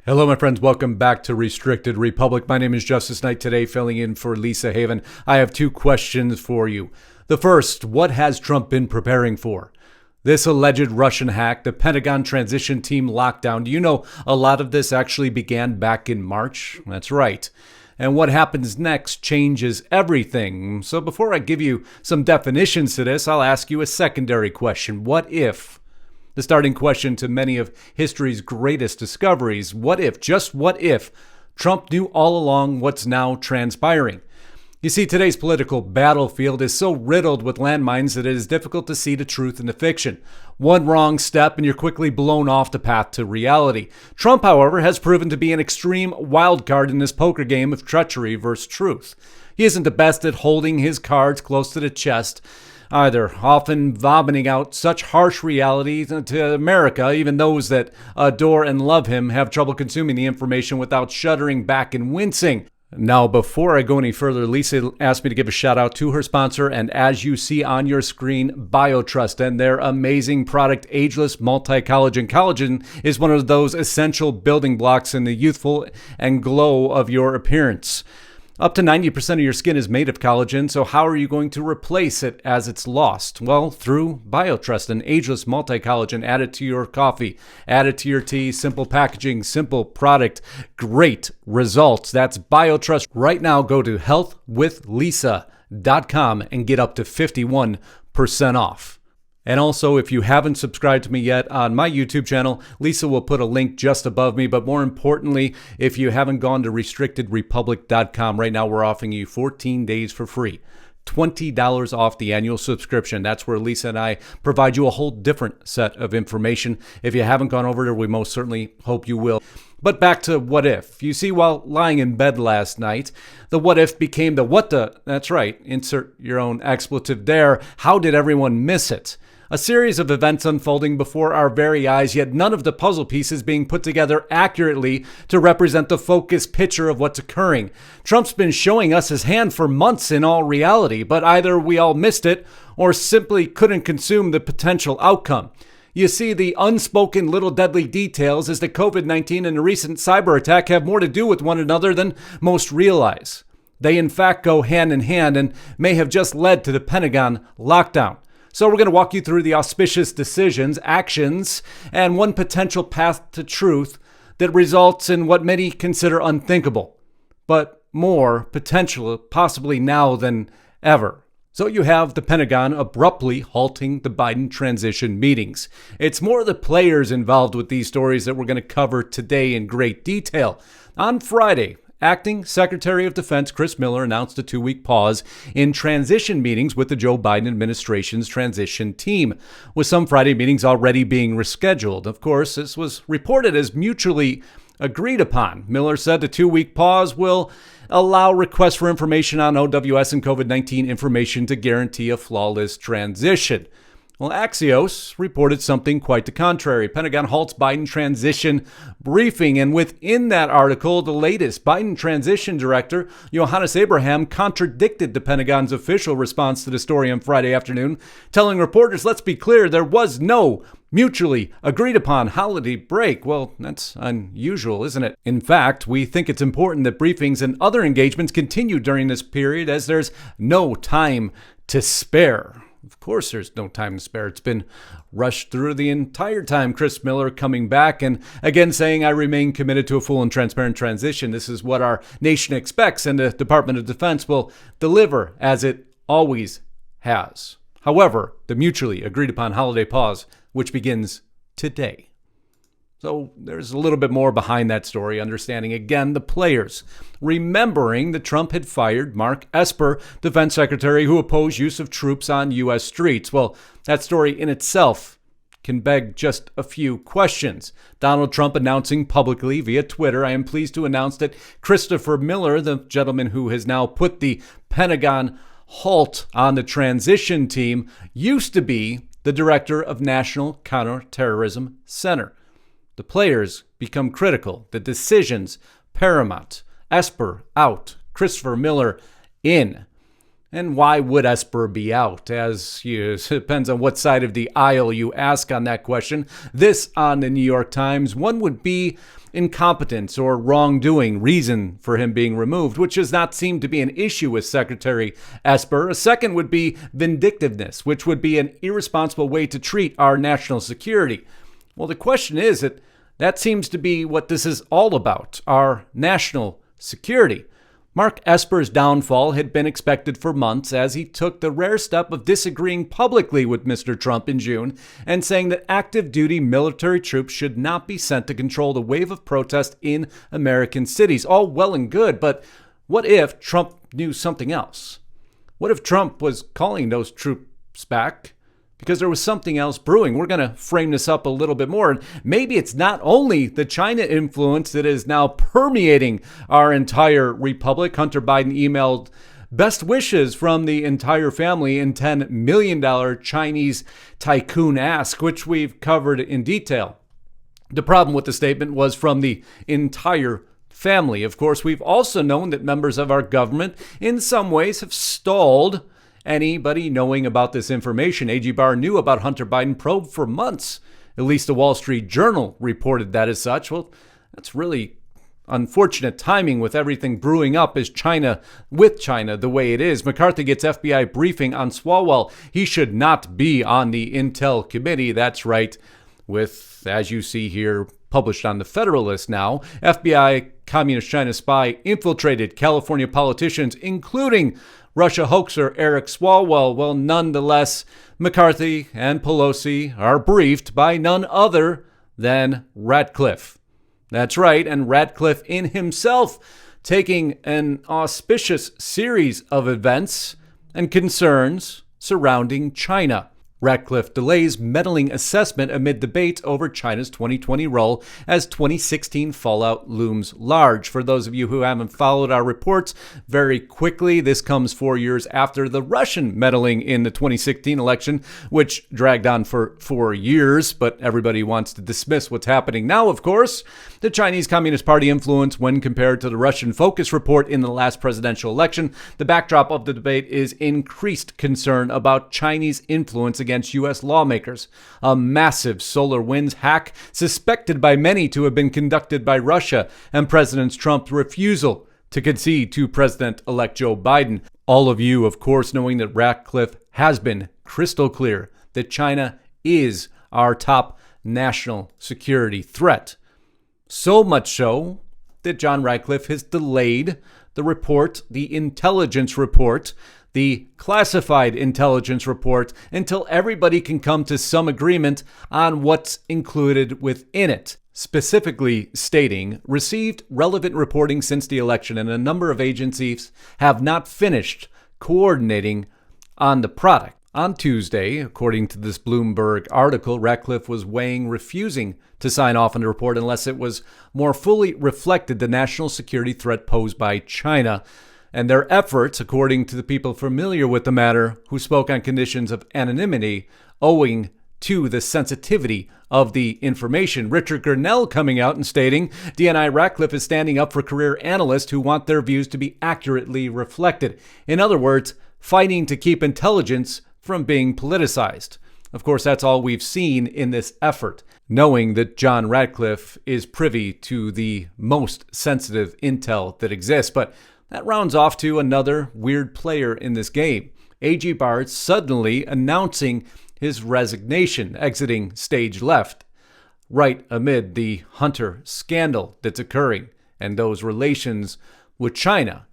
Hello, my friends. Welcome back to Restricted Republic. My name is Justice Knight. Today, filling in for Lisa Haven. I have two questions for you. The first, what has Trump been preparing for? This alleged Russian hack, the Pentagon transition team lockdown. Do you know a lot of this actually began back in March? That's right. And what happens next changes everything. So before I give you some definitions to this, I'll ask you a secondary question. What if? The starting question to many of history's greatest discoveries. What if, just what if, Trump knew all along what's now transpiring? You see, today's political battlefield is so riddled with landmines that it is difficult to see the truth in the fiction. One wrong step and you're quickly blown off the path to reality. Trump, however, has proven to be an extreme wild card in this poker game of treachery versus truth. He isn't the best at holding his cards close to the chest either, often vomiting out such harsh reality to America. Even those that adore and love him have trouble consuming the information without shuddering back and wincing. Now, before I go any further, Lisa asked me to give a shout out to her sponsor, and as you see on your screen, BioTrust and their amazing product, Ageless Multi-Collagen. Collagen is one of those essential building blocks in the youthful and glow of your appearance. Up to 90% of your skin is made of collagen, so how are you going to replace it as it's lost? Well, through BioTrust, an ageless multi-collagen. Add it to your coffee, add it to your tea. Simple packaging, simple product, great results. That's BioTrust. Right now, go to healthwithlisa.com and get up to 51% off. And also, if you haven't subscribed to me yet on my YouTube channel, Lisa will put a link just above me. But more importantly, if you haven't gone to restrictedrepublic.com, right now we're offering you 14 days for free. $20 off the annual subscription. That's where Lisa and I provide you a whole different set of information. If you haven't gone over there, we most certainly hope you will. But back to what if. You see, while lying in bed last night, the what if became the what the. That's right. Insert your own expletive there. How did everyone miss it? A series of events unfolding before our very eyes, yet none of the puzzle pieces being put together accurately to represent the focused picture of what's occurring. Trump's been showing us his hand for months in all reality, but either we all missed it or simply couldn't consume the potential outcome. You see, the unspoken little deadly details is that COVID-19 and the recent cyber attack have more to do with one another than most realize. They in fact go hand in hand and may have just led to the Pentagon lockdown. So we're going to walk you through the auspicious decisions, actions, and one potential path to truth that results in what many consider unthinkable, but more potential possibly now than ever. So you have the Pentagon abruptly halting the Biden transition meetings. It's more the players involved with these stories that we're going to cover today in great detail. On Friday, Acting Secretary of Defense Chris Miller announced a 2-week pause in transition meetings with the Joe Biden administration's transition team, with some Friday meetings already being rescheduled. Of course, this was reported as mutually agreed upon. Miller said the 2-week pause will allow requests for information on OWS and COVID-19 information to guarantee a flawless transition. Well, Axios reported something quite the contrary. Pentagon halts Biden transition briefing, and within that article, the latest Biden transition director, Johannes Abraham, contradicted the Pentagon's official response to the story on Friday afternoon, telling reporters, let's be clear, there was no mutually agreed upon holiday break. Well, that's unusual, isn't it? In fact, we think it's important that briefings and other engagements continue during this period as there's no time to spare. Of course, there's no time to spare. It's been rushed through the entire time. Chris Miller coming back and again saying, I remain committed to a full and transparent transition. This is what our nation expects, and the Department of Defense will deliver as it always has. However, the mutually agreed upon holiday pause, which begins today. So there's a little bit more behind that story, understanding, again, the players. Remembering that Trump had fired Mark Esper, defense secretary, who opposed use of troops on U.S. streets. Well, that story in itself can beg just a few questions. Donald Trump announcing publicly via Twitter, I am pleased to announce that Christopher Miller, the gentleman who has now put the Pentagon halt on the transition team, used to be the director of National Counterterrorism Center. The players become critical. The decisions paramount. Esper out. Christopher Miller in. And why would Esper be out? It depends on what side of the aisle you ask on that question. This on the New York Times. One would be incompetence or wrongdoing, reason for him being removed, which does not seem to be an issue with Secretary Esper. A second would be vindictiveness, which would be an irresponsible way to treat our national security. Well, the question is that seems to be what this is all about, our national security. Mark Esper's downfall had been expected for months as he took the rare step of disagreeing publicly with Mr. Trump in June and saying that active duty military troops should not be sent to control the wave of protest in American cities. All well and good, but what if Trump knew something else? What if Trump was calling those troops back because there was something else brewing? We're going to frame this up a little bit more. And maybe it's not only the China influence that is now permeating our entire republic. Hunter Biden emailed best wishes from the entire family in $10 million Chinese tycoon ask, which we've covered in detail. The problem with the statement was from the entire family. Of course, we've also known that members of our government in some ways have stalled anybody knowing about this information. A.G. Barr knew about Hunter Biden probe for months. At least the Wall Street Journal reported that as such. Well, that's really unfortunate timing with everything brewing up with China the way it is. McCarthy gets FBI briefing on Swalwell. He should not be on the Intel Committee. That's right. With, as you see here, published on the Federalist now, FBI Communist China spy infiltrated California politicians, including Russia hoaxer Eric Swalwell. Well, nonetheless, McCarthy and Pelosi are briefed by none other than Ratcliffe. That's right, and Ratcliffe in himself taking an auspicious series of events and concerns surrounding China. Ratcliffe delays meddling assessment amid debate over China's 2020 role as 2016 fallout looms large. For those of you who haven't followed our reports, very quickly, this comes 4 years after the Russian meddling in the 2016 election, which dragged on for 4 years, but everybody wants to dismiss what's happening now, of course. The Chinese Communist Party influence when compared to the Russian focus report in the last presidential election. The backdrop of the debate is increased concern about Chinese influence against U.S. lawmakers. A massive SolarWinds hack suspected by many to have been conducted by Russia, and President Trump's refusal to concede to President-elect Joe Biden. All of you, of course, knowing that Ratcliffe has been crystal clear that China is our top national security threat. So much so that John Ratcliffe has delayed the report, the intelligence report, the classified intelligence report, until everybody can come to some agreement on what's included within it. Specifically stating, received relevant reporting since the election, and a number of agencies have not finished coordinating on the product. On Tuesday, according to this Bloomberg article, Ratcliffe was weighing refusing to sign off on the report unless it was more fully reflected the national security threat posed by China. And their efforts, according to the people familiar with the matter who spoke on conditions of anonymity, owing to the sensitivity of the information. Richard Gurnell coming out and stating, DNI Ratcliffe is standing up for career analysts who want their views to be accurately reflected. In other words, fighting to keep intelligence from being politicized. Of course, that's all we've seen in this effort, knowing that John Ratcliffe is privy to the most sensitive intel that exists. But that rounds off to another weird player in this game. A.G. Barr suddenly announcing his resignation, exiting stage left, right amid the Hunter scandal that's occurring and those relations with China.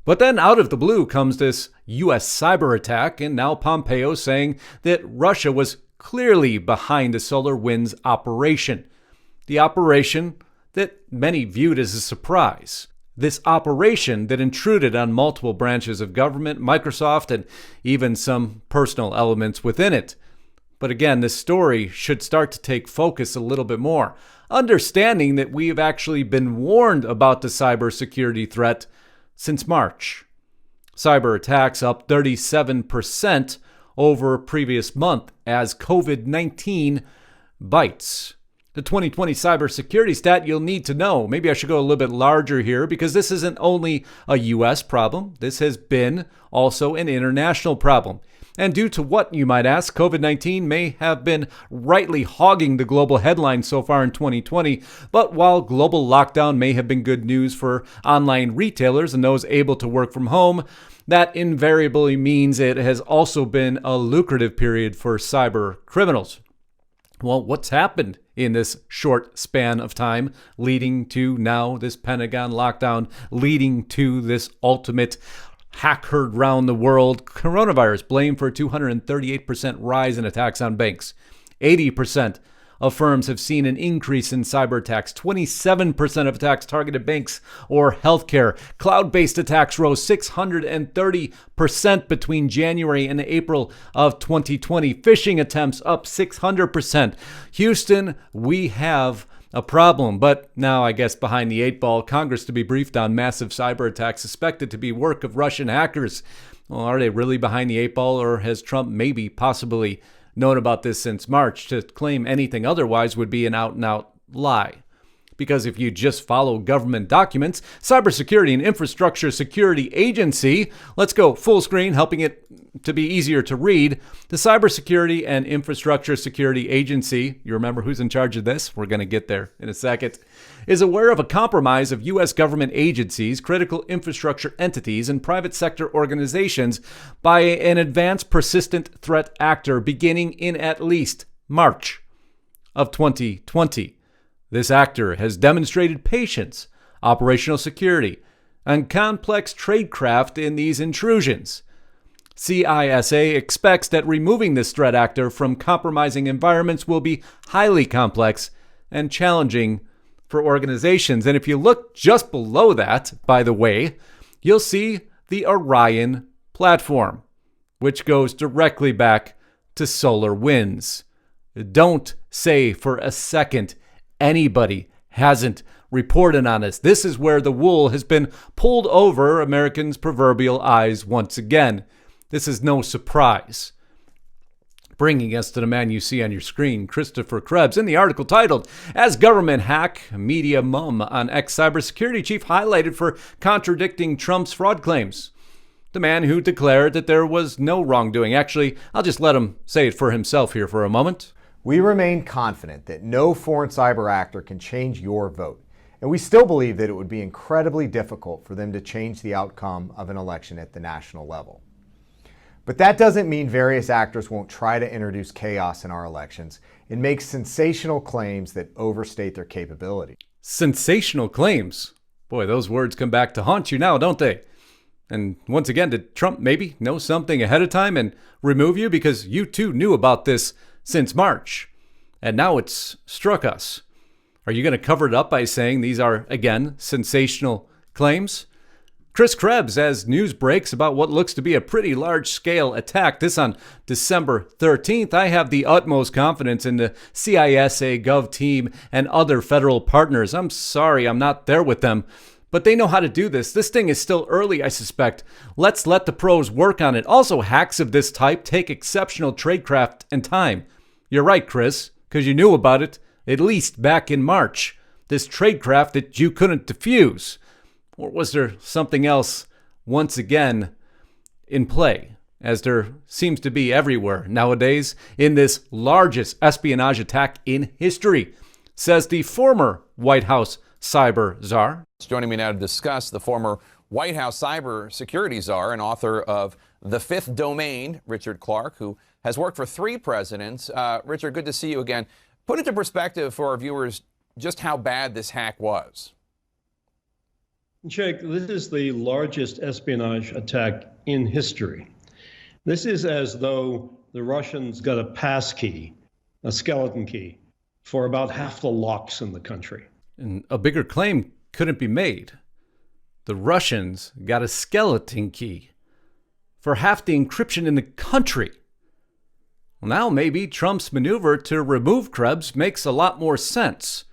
But then out of the blue comes this U.S. cyber attack, and now Pompeo saying that Russia was clearly behind the SolarWinds operation. The operation that many viewed as a surprise. This operation that intruded on multiple branches of government, Microsoft, and even some personal elements within it. But again, this story should start to take focus a little bit more, understanding that we have actually been warned about the cybersecurity threat since March. Cyber attacks up 37% over previous month as COVID-19 bites. The 2020 cybersecurity stat you'll need to know. Maybe I should go a little bit larger here because this isn't only a U.S. problem. This has been also an international problem. And due to what, you might ask, COVID-19 may have been rightly hogging the global headlines so far in 2020. But while global lockdown may have been good news for online retailers and those able to work from home, that invariably means it has also been a lucrative period for cyber criminals. Well, what's happened in this short span of time leading to now this Pentagon lockdown, leading to this ultimate hack herd round the world coronavirus, blamed for a 238% rise in attacks on banks. 80% of firms have seen an increase in cyber attacks. 27% of attacks targeted banks or healthcare. Cloud-based attacks rose 630% between January and April of 2020. Phishing attempts up 600%. Houston, we have a problem, but now I guess behind the eight ball, Congress to be briefed on massive cyber attacks suspected to be work of Russian hackers. Well, are they really behind the eight ball, or has Trump maybe possibly known about this since March? To claim anything otherwise would be an out-and-out lie. Because if you just follow government documents, Cybersecurity and Infrastructure Security Agency, let's go full screen, helping it to be easier to read. The Cybersecurity and Infrastructure Security Agency, you remember who's in charge of this? We're going to get there in a second, is aware of a compromise of U.S. government agencies, critical infrastructure entities, and private sector organizations by an advanced persistent threat actor beginning in at least March of 2020. This actor has demonstrated patience, operational security, and complex tradecraft in these intrusions. CISA expects that removing this threat actor from compromising environments will be highly complex and challenging for organizations. And if you look just below that, by the way, you'll see the Orion platform, which goes directly back to SolarWinds. Don't say for a second anybody hasn't reported on this. This is where the wool has been pulled over Americans' proverbial eyes once again. This is no surprise. Bringing us to the man you see on your screen, Christopher Krebs, in the article titled, "As Government Hack, Media Mum on Ex-Cybersecurity Chief Highlighted for Contradicting Trump's Fraud Claims." The man who declared that there was no wrongdoing. Actually, I'll just let him say it for himself here for a moment. We remain confident that no foreign cyber actor can change your vote, and we still believe that it would be incredibly difficult for them to change the outcome of an election at the national level. But that doesn't mean various actors won't try to introduce chaos in our elections and make sensational claims that overstate their capability. Sensational claims? Boy, those words come back to haunt you now, don't they? And once again, did Trump maybe know something ahead of time and remove you because you too knew about this since March, and now it's struck us? Are you going to cover it up by saying these are, again, sensational claims? Chris Krebs, as news breaks about what looks to be a pretty large-scale attack, this on December 13th, I have the utmost confidence in the CISA Gov team and other federal partners. I'm sorry I'm not there with them, but they know how to do this. This thing is still early, I suspect. Let's let the pros work on it. Also, hacks of this type take exceptional tradecraft and time. You're right, Chris, because you knew about it, at least back in March. This tradecraft that you couldn't defuse. Or was there something else, once again, in play, as there seems to be everywhere nowadays in this largest espionage attack in history, says the former White House cyber czar. Joining me now to discuss, the former White House cyber security czar and author of The Fifth Domain, Richard Clark, who has worked for 3 presidents. Richard, good to see you again. Put into perspective for our viewers just how bad this hack was. Jake, this is the largest espionage attack in history. This is as though the Russians got a pass key, a skeleton key, for about half the locks in the country. And a bigger claim couldn't be made. The Russians got a skeleton key for half the encryption in the country. Well, now maybe Trump's maneuver to remove Krebs makes a lot more sense.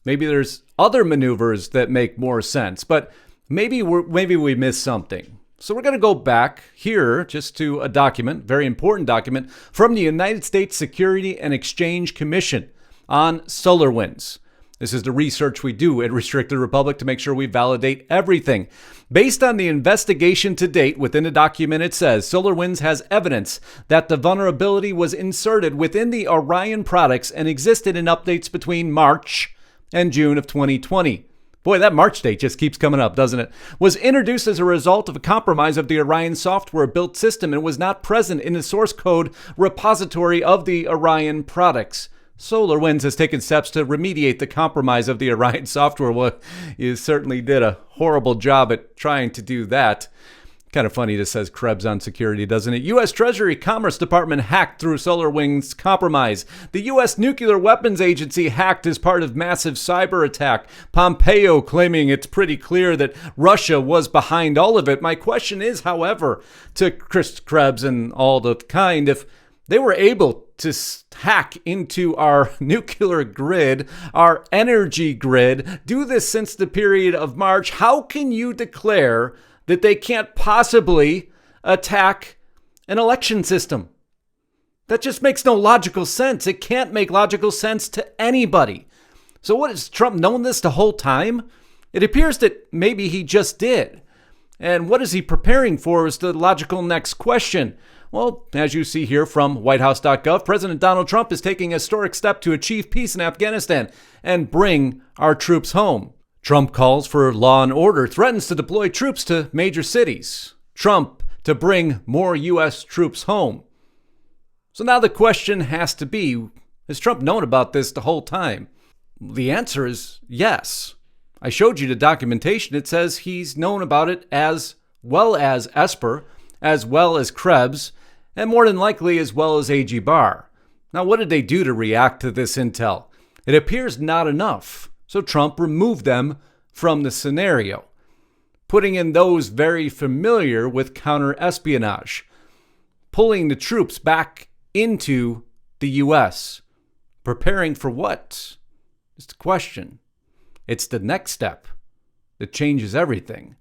Maybe there's other maneuvers that make more sense, but maybe we missed something. So we're going to go back here just to a document, very important document, from the United States Security and Exchange Commission on SolarWinds. This is the research we do at Restricted Republic to make sure we validate everything. Based on the investigation to date, within the document it says SolarWinds has evidence that the vulnerability was inserted within the Orion products and existed in updates between March and June of 2020. Boy, that March date just keeps coming up, doesn't it? Was introduced as a result of a compromise of the Orion software built system and was not present in the source code repository of the Orion products. SolarWinds has taken steps to remediate the compromise of the Orion software. Well, you certainly did a horrible job at trying to do that. Kind of funny this says Krebs on security, doesn't it? U.S. Treasury Commerce Department hacked through SolarWinds compromise. The U.S. Nuclear Weapons Agency hacked as part of massive cyber attack. Pompeo claiming it's pretty clear that Russia was behind all of it. My question is, however, to Chris Krebs and all the kind, if they were able to hack into our nuclear grid, our energy grid, do this since the period of March, how can you declare that they can't possibly attack an election system? That just makes no logical sense. It can't make logical sense to anybody. So what, has Trump known this the whole time? It appears that maybe he just did. And what is he preparing for is the logical next question. Well, as you see here from whitehouse.gov, President Donald Trump is taking a historic step to achieve peace in Afghanistan and bring our troops home. Trump calls for law and order, threatens to deploy troops to major cities. Trump to bring more U.S. troops home. So now the question has to be, has Trump known about this the whole time? The answer is yes. I showed you the documentation. It says he's known about it as well as Esper, as well as Krebs, and more than likely as well as A.G. Barr. Now, what did they do to react to this intel? It appears not enough. So Trump removed them from the scenario, putting in those very familiar with counter-espionage, pulling the troops back into the U.S. Preparing for what? It's the question. It's the next step that changes everything.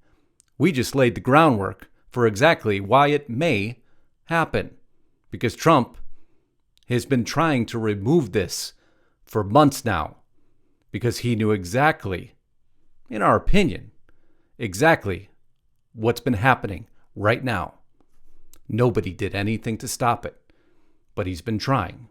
We just laid the groundwork for exactly why it may happen, because Trump has been trying to remove this for months now, because he knew exactly, in our opinion, exactly what's been happening right now. Nobody did anything to stop it, but he's been trying.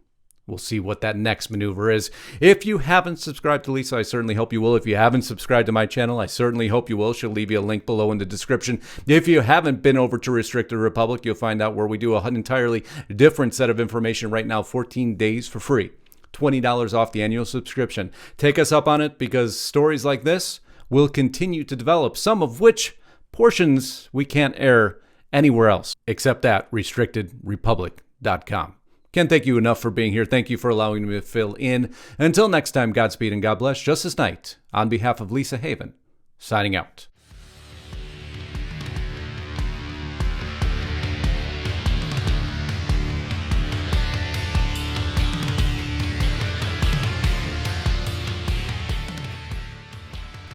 We'll see what that next maneuver is. If you haven't subscribed to Lisa, I certainly hope you will. If you haven't subscribed to my channel, I certainly hope you will. She'll leave you a link below in the description. If you haven't been over to Restricted Republic, you'll find out where we do an entirely different set of information right now, 14 days for free. $20 off the annual subscription. Take us up on it, because stories like this will continue to develop, some of which portions we can't air anywhere else except at restrictedrepublic.com. Can't thank you enough for being here. Thank you for allowing me to fill in. Until next time, Godspeed and God bless. Justice Knight, on behalf of Lisa Haven, signing out.